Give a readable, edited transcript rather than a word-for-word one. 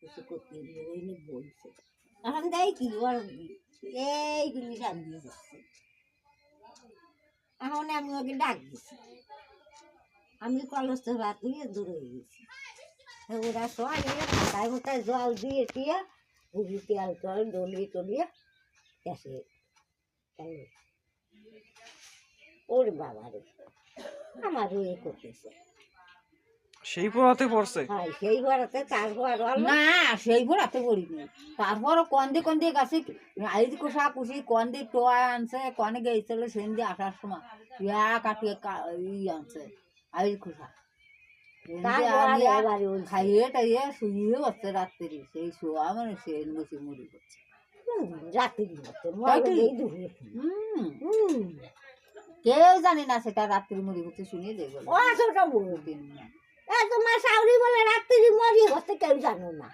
কিছু করতে গিয়ে ওই নিয়ে বলছে এখন দেয় কি ওর এইগুলি রান্ধিয়ে যাচ্ছে। এখন আমি ওকে ডাক দিছি, আমি কলস তো রাত দিয়ে দূরে হয়ে গেছি। ওরা সবাই মাথায় মাথায় জল দিয়ে দিয়ে বুঝি তেল টল ডলিয়ে টলিয়ে গ্যাসে ওর বাবা রে আমারও এ করতেছে। সেই পড়াতে পড়ছে হ্যাঁ সেই ঘরাতে তারপর না সেই ভরাতে পড়িনি। তারপরও কন্দে কন্দে গেছে আইজ কোষা কুষি কন্দে টোয়া আনছে কনে গেছিল সেন দিয়ে আসার সময় কাটিয়ে আনছে আইজ কোষা খাইয়ে টাইয়ে শুয়ে বসছে রাত্রি। সেই শোয়া মানে সেন বসে মুড়ি করছে রাত্রি কেউ জানে না সেটা রাত্রি মুড়ি করছে শুনিয়ে দেবে। তোমার সাউরি বলে রাত্রি মরি হচ্ছে কেউ জানো না।